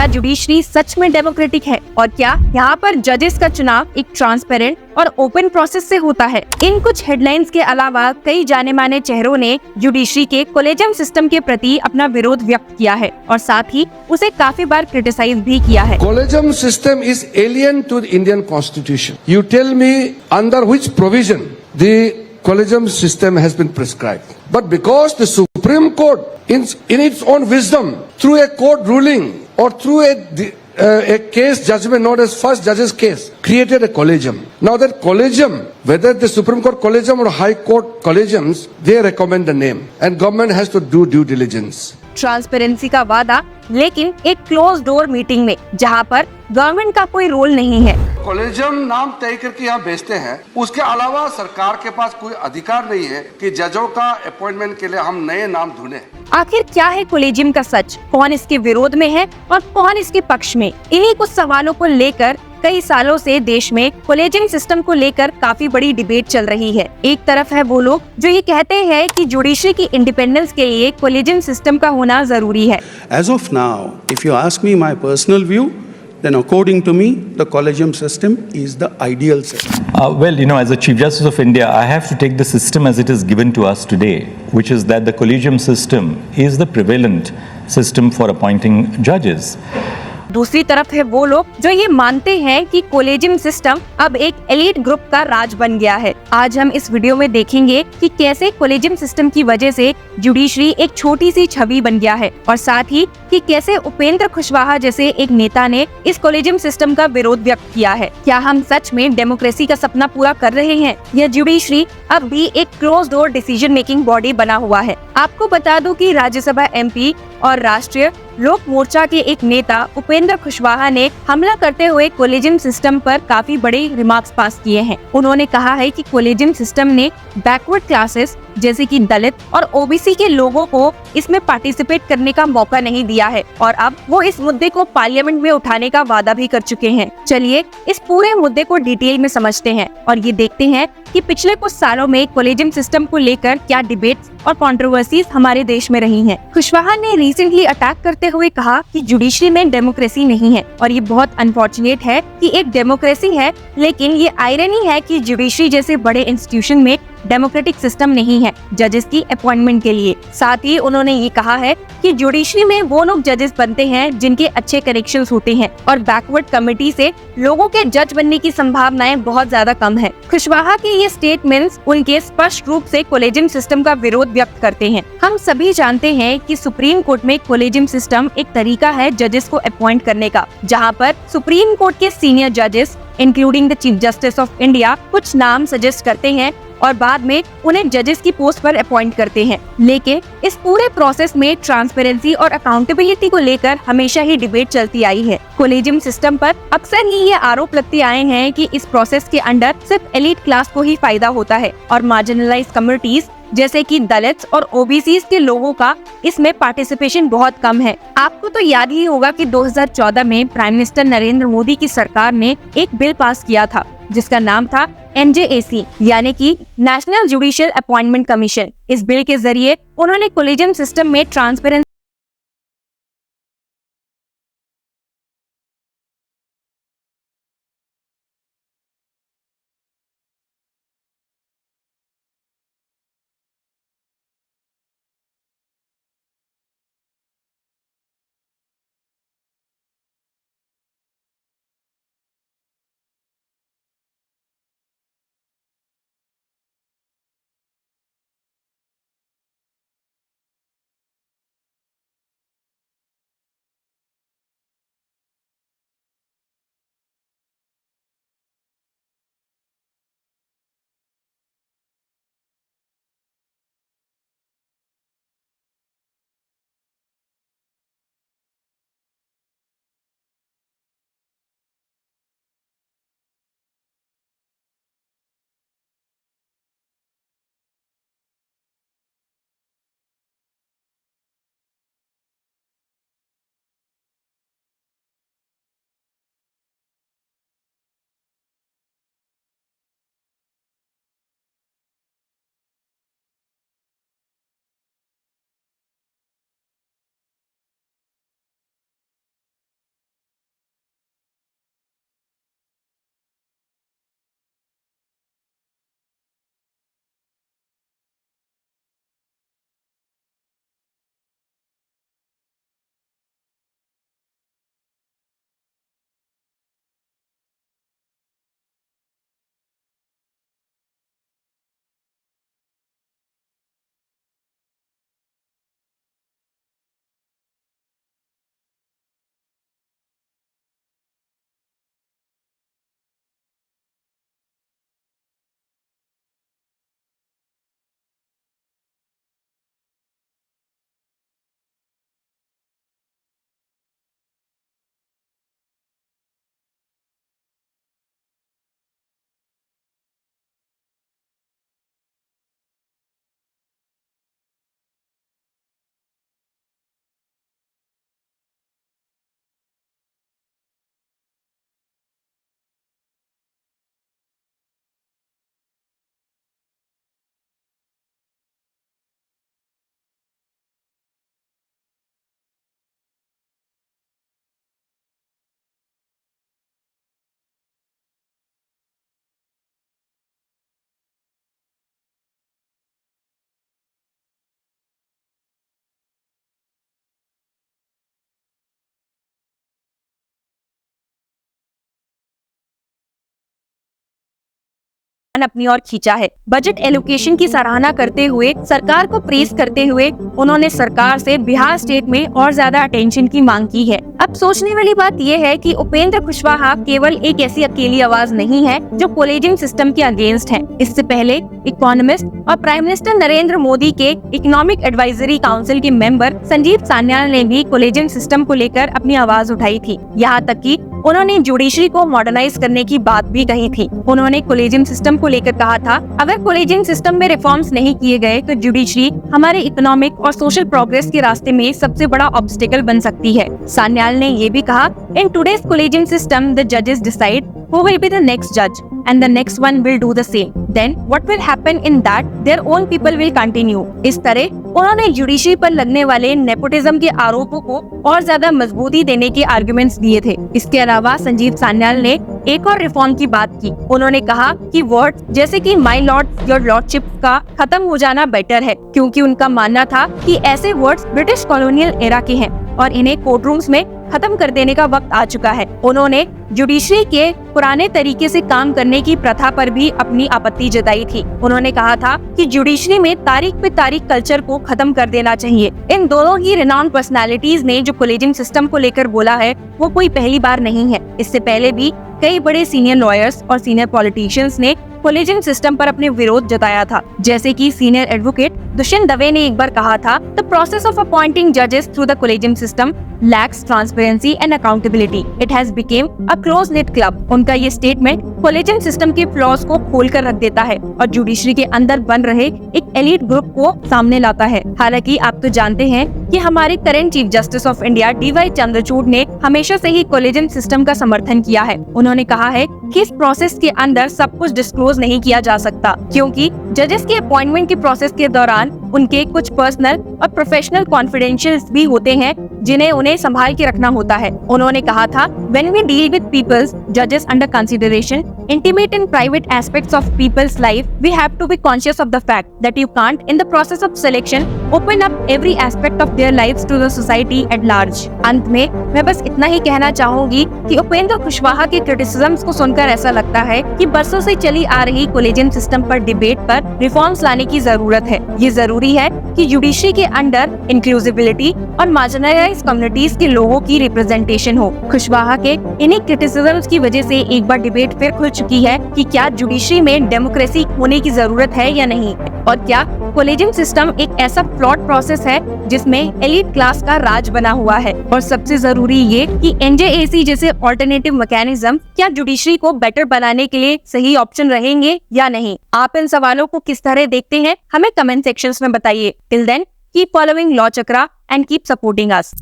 क्या जुडिशरी सच में डेमोक्रेटिक है और क्या यहाँ पर जजेस का चुनाव एक ट्रांसपेरेंट और ओपन प्रोसेस से होता है। इन कुछ हेडलाइंस के अलावा कई जाने माने चेहरों ने जुडिशरी के कोलेजियम सिस्टम के प्रति अपना विरोध व्यक्त किया है और साथ ही उसे काफी बार क्रिटिसाइज भी किया है। Collegium system is alien to the Indian constitution. You tell me under which provision the collegium system has been prescribed, but because the Supreme Court in its own wisdom through a court ruling or through a case judgment known as first judge's case created a collegium. Now that collegium, whether the Supreme Court collegium or High Court collegiums, they recommend the name and government has to do due diligence. Transparency का वादा, लेकिन एक close door meeting में जहां पर government का कोई role नहीं है। कॉलेजियम नाम तय करके यहाँ भेजते हैं, उसके अलावा सरकार के पास कोई अधिकार नहीं है कि जजों का अपॉइंटमेंट के लिए हम नए नाम ढूंढें। आखिर क्या है कोलेजियम का सच, कौन इसके विरोध में है और कौन इसके पक्ष में? इन्हीं कुछ सवालों को लेकर कई सालों से देश में कोलेजियम सिस्टम को लेकर काफी बड़ी डिबेट चल रही है। एक तरफ है वो लोग जो ये कहते हैं कि जुडिशरी की इंडिपेंडेंस के लिए कोलेजियम सिस्टम का होना जरूरी है। As of now, if you ask me my personal view, then according to me, the collegium system is the ideal system. Well, as a Chief Justice of India, I have to take the system as it is given to us today, which is that the collegium system is the prevalent system for appointing judges. दूसरी तरफ है वो लोग जो ये मानते हैं कि कोलेजियम सिस्टम अब एक एलीट ग्रुप का राज बन गया है। आज हम इस वीडियो में देखेंगे कि कैसे कोलेजियम सिस्टम की वजह से जुडिशरी एक छोटी सी छवि बन गया है और साथ ही कि कैसे उपेंद्र कुशवाहा जैसे एक नेता ने इस कोलेजियम सिस्टम का विरोध व्यक्त किया है। क्या हम सच में डेमोक्रेसी का सपना पूरा कर रहे हैं या जुडिशरी अब भी एक close door decision making body बना हुआ है? आपको बता दूं कि राज्यसभा एमपी और राष्ट्रीय लोक मोर्चा के एक नेता उपेंद्र कुशवाहा ने हमला करते हुए कोलेजियम सिस्टम पर काफी बड़े रिमार्क्स पास किए हैं। उन्होंने कहा है कि कोलेजियम सिस्टम ने बैकवर्ड क्लासेस जैसे कि दलित और ओबीसी के लोगों को इसमें पार्टिसिपेट करने का मौका नहीं दिया है और अब वो इस मुद्दे को पार्लियामेंट में उठाने का वादा भी कर चुके हैं। चलिए इस पूरे मुद्दे को डिटेल में समझते हैं और ये देखते हैं कि पिछले कुछ सालों में कोलेजियम सिस्टम को लेकर क्या डिबेट्स और कंट्रोवर्सीज हमारे देश में रही हैं। कुशवाहा ने रिसेंटली अटैक करते हुए कहा कि जुडिशरी में डेमोक्रेसी नहीं है और ये बहुत अनफॉर्चुनेट है कि एक डेमोक्रेसी है, लेकिन ये आयरनी है कि जुडिशरी जैसे बड़े इंस्टीट्यूशन में डेमोक्रेटिक सिस्टम नहीं है जजेस की अपॉइंटमेंट के लिए। साथ ही उन्होंने ये कहा है कि जुडिशरी में वो लोग जजेस बनते हैं जिनके अच्छे कनेक्शंस होते हैं और बैकवर्ड कमेटी से लोगों के जज बनने की संभावनाएं बहुत ज्यादा कम है। कुशवाहा के ये स्टेटमेंट्स उनके स्पष्ट रूप से कोलेजियम सिस्टम का विरोध व्यक्त करते हैं। हम सभी जानते हैं कि सुप्रीम कोर्ट में कोलेजियम सिस्टम एक तरीका है जजेस को अपॉइंट करने का, जहाँ पर सुप्रीम कोर्ट के सीनियर जजेस including the chief justice of India कुछ नाम सजेस्ट करते हैं और बाद में उन्हें जजेस की पोस्ट पर अपॉइंट करते हैं। लेकिन इस पूरे प्रोसेस में ट्रांसपेरेंसी और अकाउंटेबिलिटी को लेकर हमेशा ही डिबेट चलती आई है। कोलेजियम सिस्टम पर अक्सर ही ये आरोप लगते आए हैं कि इस प्रोसेस के अंडर सिर्फ एलीट क्लास को ही फायदा होता है और मार्जिनलाइज्ड कम्युनिटीज जैसे कि दलित और ओबीसी के लोगों का इसमें पार्टिसिपेशन बहुत कम है। आपको तो याद ही होगा कि 2014 में प्राइम मिनिस्टर नरेंद्र मोदी की सरकार ने एक बिल पास किया था जिसका नाम था NJAC यानी कि नेशनल जुडिशियल अपॉइंटमेंट कमीशन। इस बिल के जरिए उन्होंने कोलेजियम सिस्टम में ट्रांसपेरेंसी अपनी ओर खींचा है। बजट एलोकेशन की सराहना करते हुए, सरकार को प्रेज करते हुए उन्होंने सरकार से बिहार स्टेट में और ज्यादा अटेंशन की मांग की है। अब सोचने वाली बात यह है कि उपेंद्र कुशवाहा केवल एक ऐसी अकेली आवाज नहीं है जो कॉलेजियम सिस्टम के अगेंस्ट है। इससे पहले इकोनॉमिस्ट और प्राइम मिनिस्टर नरेंद्र मोदी के इकोनॉमिक एडवाइजरी काउंसिल के मेंबर संजीव सान्याल ने भी कॉलेजियम सिस्टम को लेकर अपनी आवाज उठाई थी। यहाँ तक कि उन्होंने जुडिशरी को मॉडर्नाइज करने की बात भी कही थी। उन्होंने कॉलेजियम सिस्टम को लेकर कहा था, अगर कॉलेजियम सिस्टम में रिफॉर्म्स नहीं किए गए तो जुडिशरी हमारे इकोनॉमिक और सोशल प्रोग्रेस के रास्ते में सबसे बड़ा ऑब्स्टिकल बन सकती है। सान्याल ने ये भी कहा, in today's collegium system the जजेस decide who will be the next judge and the next one will do the same. Then what will happen in that their own people will continue. इस तरह उन्होंने judiciary पर लगने वाले nepotism के आरोपों को और ज्यादा मजबूती देने के आर्गुमेंट्स दिए थे। इसके अलावा संजीव सान्याल ने एक और रिफॉर्म की बात की। उन्होंने कहा कि वर्ड्स जैसे कि माय लॉर्ड, योर लॉर्डशिप का खत्म हो जाना बेटर है, क्योंकि उनका मानना था कि ऐसे वर्ड्स ब्रिटिश कॉलोनियल एरा के हैं और इन्हें कोर्ट रूम्स में खत्म कर देने का वक्त आ चुका है। उन्होंने जुडिशरी के पुराने तरीके से काम करने की प्रथा पर भी अपनी आपत्ति जताई थी। उन्होंने कहा था कि जुडिशरी में तारीख पे तारीख कल्चर को खत्म कर देना चाहिए। इन दोनों ही रिनाउंड पर्सनालिटीज ने जो कॉलेजियम सिस्टम को लेकर बोला है वो कोई पहली बार नहीं है। इससे पहले भी कई बड़े सीनियर लॉयर्स और सीनियर पॉलिटिशियंस ने कॉलेजियम सिस्टम पर अपने विरोध जताया था। जैसे कि सीनियर एडवोकेट दुष्यंत दवे ने एक बार कहा था, द प्रोसेस ऑफ अपॉइंटिंग जजेस through the collegium system lacks transparency and accountability. It has become a close-knit club. उनका ये स्टेटमेंट कॉलेजियम सिस्टम के फ्लॉज को खोल कर रख देता है और जुडिशरी के अंदर बन रहे एक एलीट ग्रुप को सामने लाता है। हालांकि आप तो जानते हैं कि हमारे current chief justice of India DY Chandrachud ने हमेशा से ही कॉलेजियम सिस्टम का समर्थन किया है। उन्होंने कहा है कि इस प्रोसेस के अंदर सब कुछ डिस्क्लोज नहीं किया जा सकता, क्योंकि जजेस के अपॉइंटमेंट के प्रोसेस के दौरान उनके कुछ पर्सनल और प्रोफेशनल कॉन्फिडेंशियल्स भी होते हैं जिन्हें उन्हें संभाल के रखना होता है। उन्होंने कहा था, when we deal with people's judges under consideration, intimate and private aspects of people's life, we have to be conscious of the fact that you can't, in the process of selection, open up every aspect of their lives to the society at large. अंत में मैं बस इतना ही कहना चाहूंगी कि उपेंद्र कुशवाहा के criticisms को सुनकर ऐसा लगता है कि बरसों से चली आ रही कॉलेजियम सिस्टम पर डिबेट पर रिफॉर्म्स लाने की जरूरत है। ये जरूरी है कि जुडिशरी के अंडर इंक्लूसिविटी और मार्जिनलाइज्ड कम्युनिटीज के लोगों की रिप्रेजेंटेशन हो। कुशवाहा के इन्हीं क्रिटिसिज्म्स की वजह से एक बार डिबेट फिर खुल चुकी है कि क्या जुडिशरी में डेमोक्रेसी होने की जरूरत है या नहीं, और क्या कॉलेजियम सिस्टम एक ऐसा फ्लॉड प्रोसेस है जिसमें एलीट क्लास का राज बना हुआ है। और सबसे जरूरी ये कि NJAC जैसे ऑल्टरनेटिव मैकेनिज्म क्या जुडिशरी को बेटर बनाने के लिए सही ऑप्शन रहेंगे या नहीं। आप इन सवालों को किस तरह देखते हैं, हमें कमेंट सेक्शंस में बताइए। Till then, keep following law Chakra and keep supporting us.